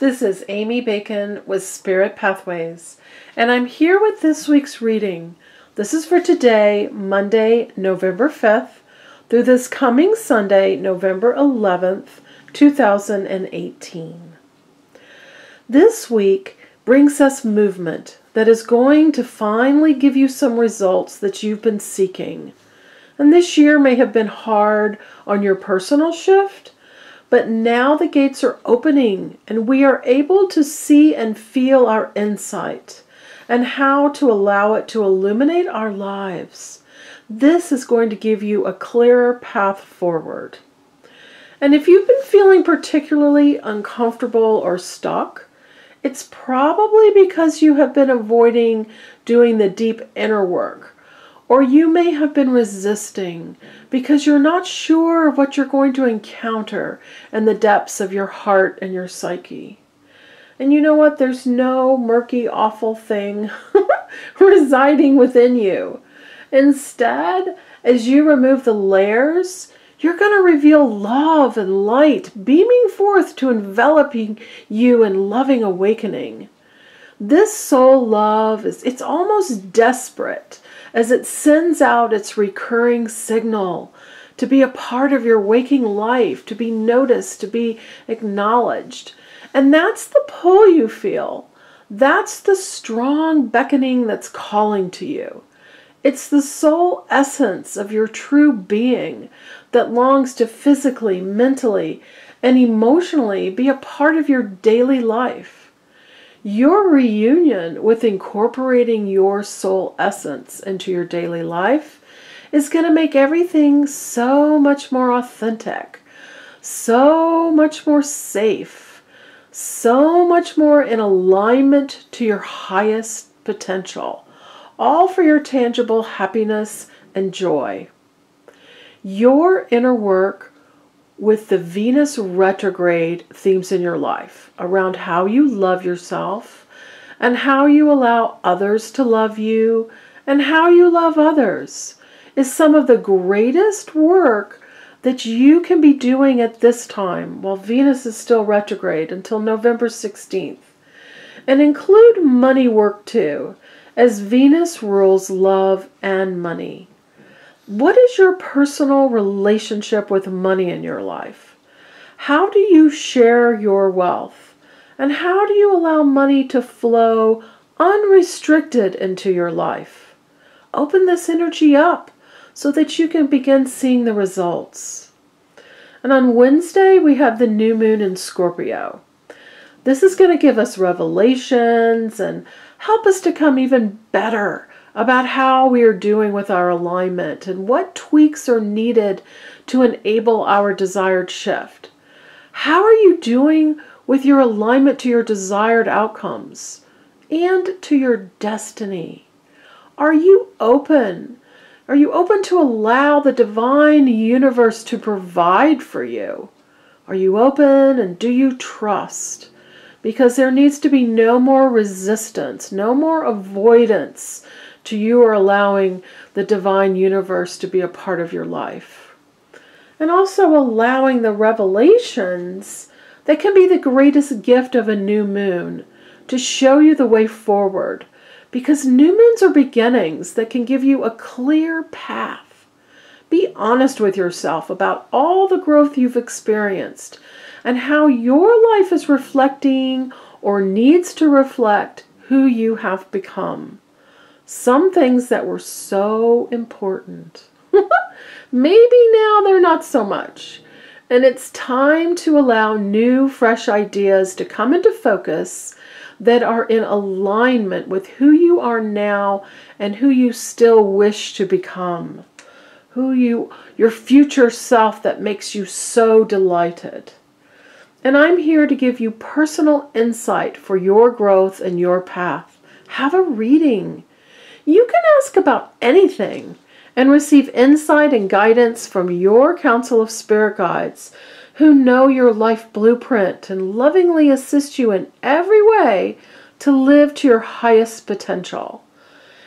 This is Amy Bacon with Spirit Pathways, and I'm here with this week's reading. This is for today, Monday, November 5th, through this coming Sunday, November 11th, 2018. This week brings us movement that is going to finally give you some results that you've been seeking. And this year may have been hard on your personal shift, but now the gates are opening and we are able to see and feel our insight and how to allow it to illuminate our lives. This is going to give you a clearer path forward. And if you've been feeling particularly uncomfortable or stuck, it's probably because you have been avoiding doing the deep inner work. Or you may have been resisting because you're not sure of what you're going to encounter in the depths of your heart and your psyche. And you know what? There's no murky, awful thing residing within you. Instead, as you remove the layers, you're going to reveal love and light beaming forth to enveloping you in loving awakening. This soul love it's almost desperate as it sends out its recurring signal to be a part of your waking life, to be noticed, to be acknowledged. And that's the pull you feel. That's the strong beckoning that's calling to you. It's the soul essence of your true being that longs to physically, mentally, and emotionally be a part of your daily life. Your reunion with incorporating your soul essence into your daily life is going to make everything so much more authentic, so much more safe, so much more in alignment to your highest potential, all for your tangible happiness and joy. Your inner work with the Venus retrograde themes in your life around how you love yourself and how you allow others to love you and how you love others is some of the greatest work that you can be doing at this time while Venus is still retrograde until November 16th. And include money work too, as Venus rules love and money. What is your personal relationship with money in your life? How do you share your wealth? And how do you allow money to flow unrestricted into your life? Open this energy up so that you can begin seeing the results. And on Wednesday, we have the new moon in Scorpio. This is going to give us revelations and help us to come even better about how we are doing with our alignment and what tweaks are needed to enable our desired shift. How are you doing with your alignment to your desired outcomes and to your destiny? Are you open? Are you open to allow the divine universe to provide for you? Are you open and do you trust? Because there needs to be no more resistance, no more avoidance to you are allowing the divine universe to be a part of your life. And also allowing the revelations that can be the greatest gift of a new moon to show you the way forward. Because new moons are beginnings that can give you a clear path. Be honest with yourself about all the growth you've experienced and how your life is reflecting or needs to reflect who you have become. Some things that were so important, maybe now they're not so much. And it's time to allow new, fresh ideas to come into focus that are in alignment with who you are now and who you still wish to become. Your future self that makes you so delighted. And I'm here to give you personal insight for your growth and your path. Have a reading. You can ask about anything and receive insight and guidance from your council of spirit guides who know your life blueprint and lovingly assist you in every way to live to your highest potential.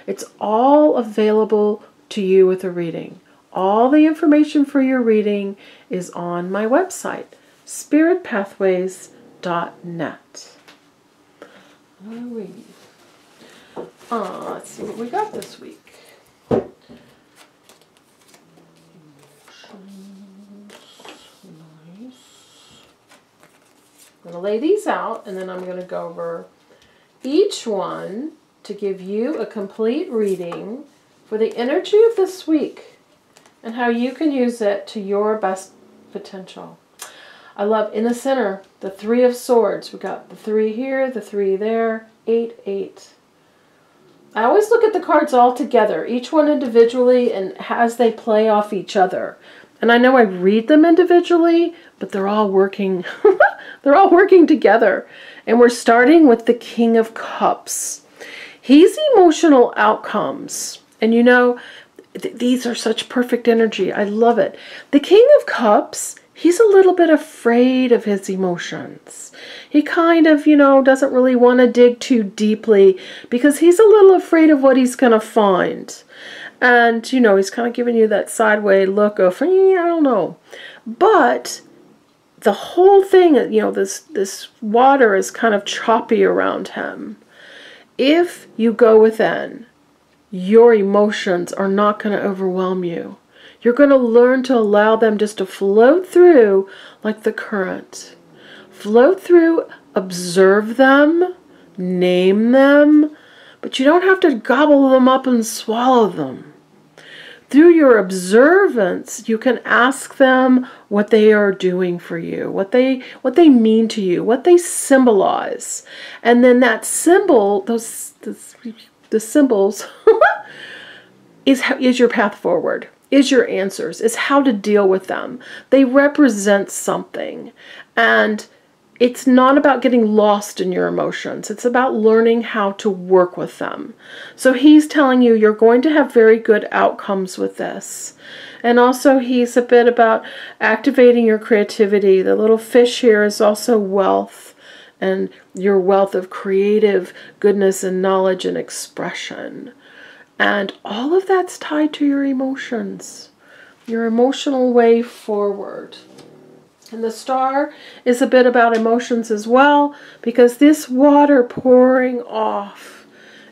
It's all available to you with a reading. All the information for your reading is on my website, spiritpathways.com. Alrighty. Let's see what we got this week. Nice. I'm going to lay these out, and then I'm going to go over each one to give you a complete reading for the energy of this week and how you can use it to your best potential. I love in the center, the 3 of Swords. We got the 3 here, the 3 there, 8, 8. I always look at the cards all together, each one individually, and as they play off each other. And I know I read them individually, but they're all working. They're all working together. And we're starting with the King of Cups. He's emotional outcomes. And you know, these are such perfect energy. I love it. The King of Cups, he's a little bit afraid of his emotions. He kind of, you know, doesn't really want to dig too deeply because he's a little afraid of what he's going to find. And, you know, he's kind of giving you that sideways look of, I don't know. But the whole thing, you know, this water is kind of choppy around him. If you go within, your emotions are not going to overwhelm you. You're going to learn to allow them just to float through like the current. Float through, observe them, name them, but you don't have to gobble them up and swallow them. Through your observance, you can ask them what they are doing for you, what they mean to you, what they symbolize. And then that symbol, the symbols, is your path forward. Is your answers, is how to deal with them. They represent something. And it's not about getting lost in your emotions. It's about learning how to work with them. So he's telling you you're going to have very good outcomes with this. And also he's a bit about activating your creativity. The little fish here is also wealth and your wealth of creative goodness and knowledge and expression. And all of that's tied to your emotions, your emotional way forward. And the star is a bit about emotions as well, because this water pouring off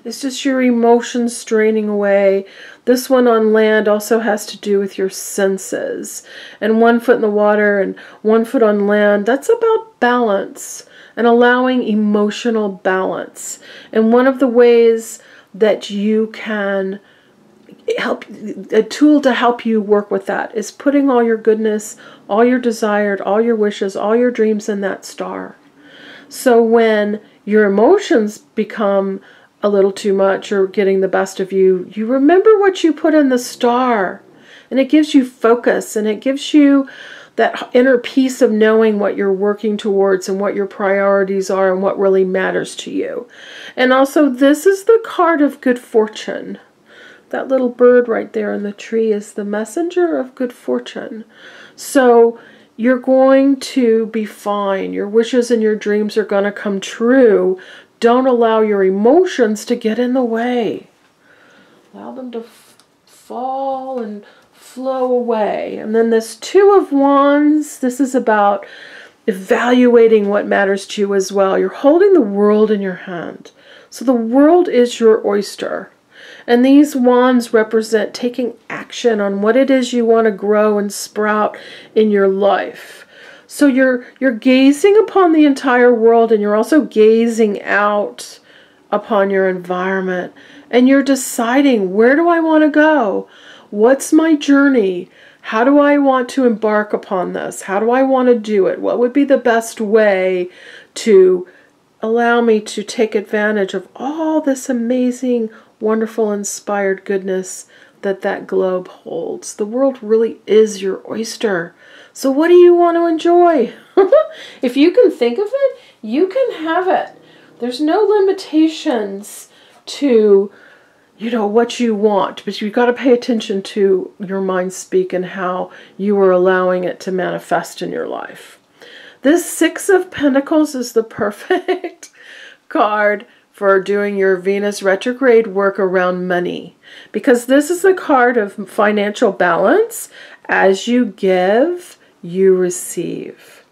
is just your emotions draining away. This one on land also has to do with your senses. And 1 foot in the water and 1 foot on land, that's about balance and allowing emotional balance. And one of the ways that you can help, a tool to help you work with that, is putting all your goodness, all your desired, all your wishes, all your dreams in that star. So when your emotions become a little too much or getting the best of you, you remember what you put in the star, and it gives you focus, and it gives you that inner peace of knowing what you're working towards and what your priorities are and what really matters to you. And also, this is the card of good fortune. That little bird right there in the tree is the messenger of good fortune. So you're going to be fine. Your wishes and your dreams are going to come true. Don't allow your emotions to get in the way. Allow them to fall and flow away. And then this 2 of Wands, this is about evaluating what matters to you as well. You're holding the world in your hand. So the world is your oyster. And these wands represent taking action on what it is you want to grow and sprout in your life. So you're gazing upon the entire world, and you're also gazing out upon your environment. And you're deciding, where do I want to go? What's my journey? How do I want to embark upon this? How do I want to do it? What would be the best way to allow me to take advantage of all this amazing, wonderful, inspired goodness that globe holds? The world really is your oyster. So what do you want to enjoy? If you can think of it, you can have it. There's no limitations to, what you want, but you've got to pay attention to your mind speak and how you are allowing it to manifest in your life. This 6 of Pentacles is the perfect card for doing your Venus retrograde work around money, because this is the card of financial balance. As you give, you receive.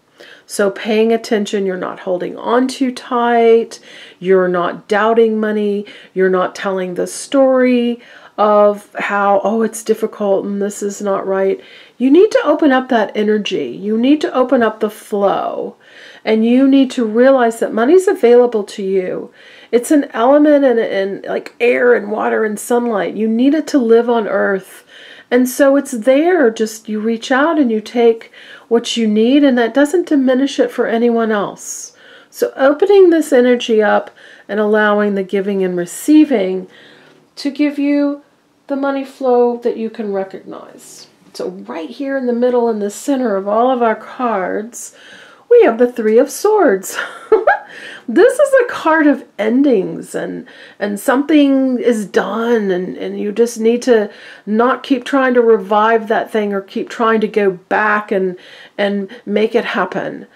So paying attention, you're not holding on too tight, you're not doubting money, you're not telling the story of how, oh, it's difficult and this is not right. You need to open up that energy. You need to open up the flow. And you need to realize that money's available to you. It's an element in like air and water and sunlight. You need it to live on earth. And so it's there. Just you reach out and you take what you need, and that doesn't diminish it for anyone else. So opening this energy up and allowing the giving and receiving to give you the money flow that you can recognize. So right here in the middle, in the center of all of our cards, we have the Three of Swords. This is a card of endings, and something is done, and you just need to not keep trying to revive that thing or keep trying to go back and make it happen.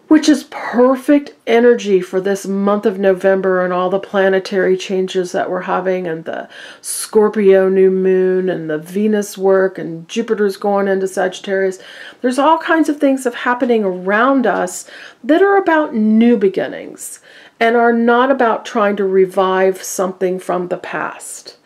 Which is perfect energy for this month of November and all the planetary changes that we're having, and the Scorpio new moon and the Venus work and Jupiter's going into Sagittarius. There's all kinds of things happening around us that are about new beginnings and are not about trying to revive something from the past.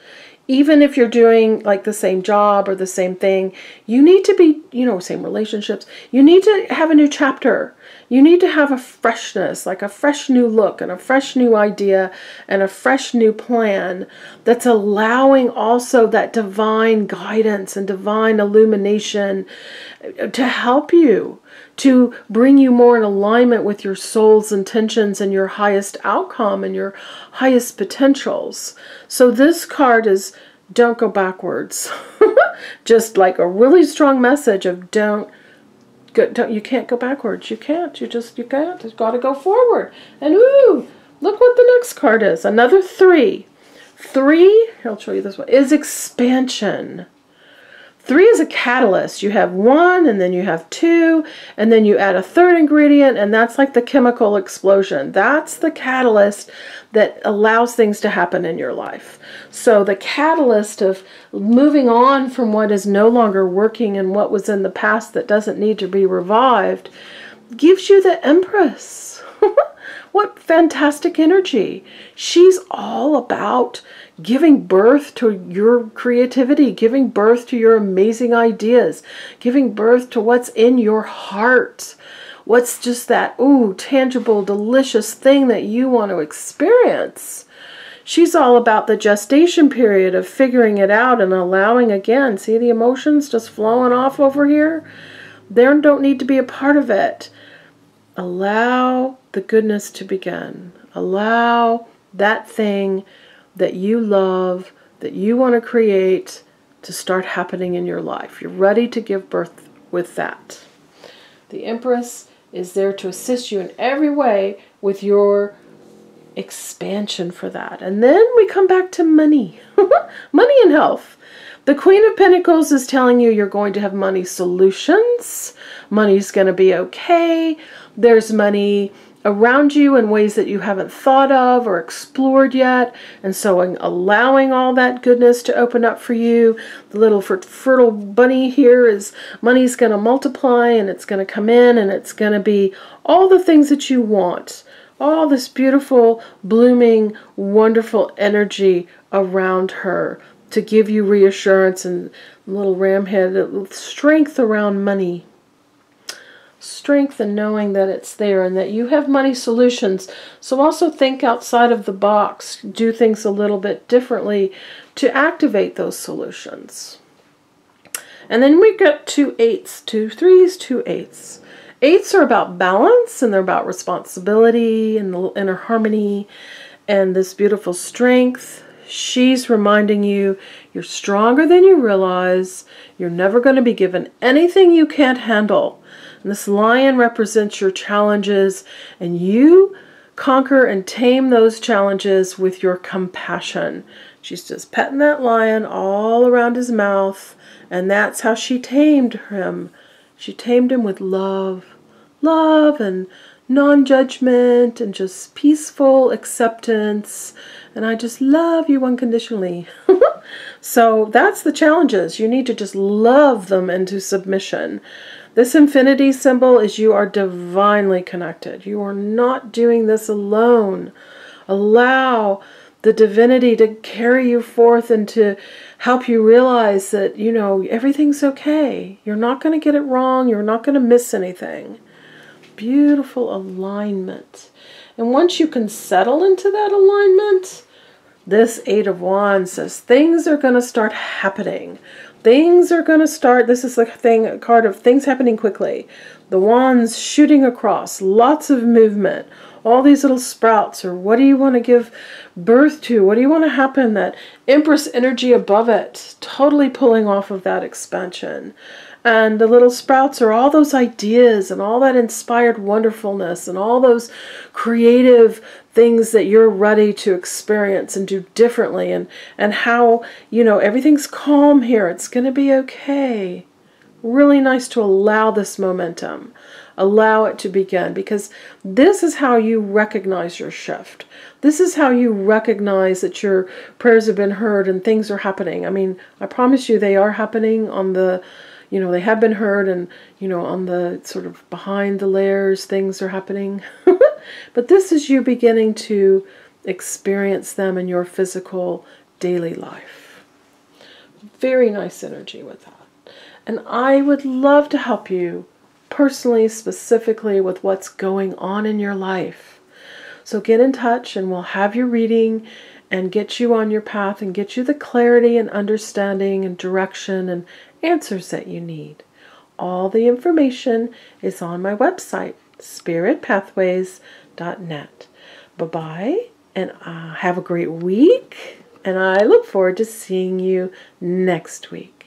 Even if you're doing like the same job or the same thing, you need to be, same relationships. You need to have a new chapter. You need to have a freshness, like a fresh new look and a fresh new idea and a fresh new plan that's allowing also that divine guidance and divine illumination to help you, to bring you more in alignment with your soul's intentions and your highest outcome and your highest potentials. So this card is don't go backwards. Just like a really strong message of you can't go backwards. You can't. You can't. You've got to go forward. And ooh, look what the next card is. Another 3. 3, I'll show you this one, is expansion. 3 is a catalyst. You have 1, and then you have 2, and then you add a 3rd ingredient, and that's like the chemical explosion. That's the catalyst that allows things to happen in your life. So the catalyst of moving on from what is no longer working and what was in the past that doesn't need to be revived gives you the Empress. What fantastic energy. She's all about giving birth to your creativity, giving birth to your amazing ideas, giving birth to what's in your heart. What's just that, tangible, delicious thing that you want to experience. She's all about the gestation period of figuring it out and allowing, again, see the emotions just flowing off over here? They don't need to be a part of it. Allow the goodness to begin. Allow that thing that you love, that you want to create, to start happening in your life. You're ready to give birth with that. The Empress is there to assist you in every way with your expansion for that. And then we come back to money. Money and health. The Queen of Pentacles is telling you you're going to have money solutions. Money's going to be okay. There's money around you in ways that you haven't thought of or explored yet. And so allowing all that goodness to open up for you. The little fertile bunny here is money's going to multiply, and it's going to come in, and it's going to be all the things that you want. All this beautiful, blooming, wonderful energy around her to give you reassurance and little ram head strength around money. Strength in knowing that it's there and that you have money solutions. So also think outside of the box. Do things a little bit differently to activate those solutions. And then we got 2 8s, 2 3s, 2 8s. 8s are about balance, and they're about responsibility and the inner harmony and this beautiful strength. She's reminding you you're stronger than you realize. You're never going to be given anything you can't handle. And this lion represents your challenges, and you conquer and tame those challenges with your compassion. She's just petting that lion all around his mouth, and that's how she tamed him. She tamed him with love. Love and non-judgment and just peaceful acceptance. And I just love you unconditionally. So that's the challenges. You need to just love them into submission. This infinity symbol is you are divinely connected. You are not doing this alone. Allow the divinity to carry you forth and to help you realize that, everything's okay. You're not going to get it wrong. You're not going to miss anything. Beautiful alignment. And once you can settle into that alignment, this Eight of Wands says things are going to start happening. Things are going to start, this is the card of things happening quickly. The wands shooting across, lots of movement, all these little sprouts, or what do you want to give birth to? What do you want to happen? That Empress energy above it, totally pulling off of that expansion. And the little sprouts are all those ideas and all that inspired wonderfulness and all those creative things that you're ready to experience and do differently, and how, everything's calm here. It's going to be okay. Really nice to allow this momentum. Allow it to begin, because this is how you recognize your shift. This is how you recognize that your prayers have been heard and things are happening. I mean, I promise you they are happening on the, they have been heard, and, on the sort of behind the layers, things are happening. But this is you beginning to experience them in your physical daily life. Very nice energy with that. And I would love to help you personally, specifically with what's going on in your life. So get in touch and we'll have your reading and get you on your path and get you the clarity and understanding and direction and answers that you need. All the information is on my website, spiritpathways.net. Bye-bye, and have a great week, and I look forward to seeing you next week.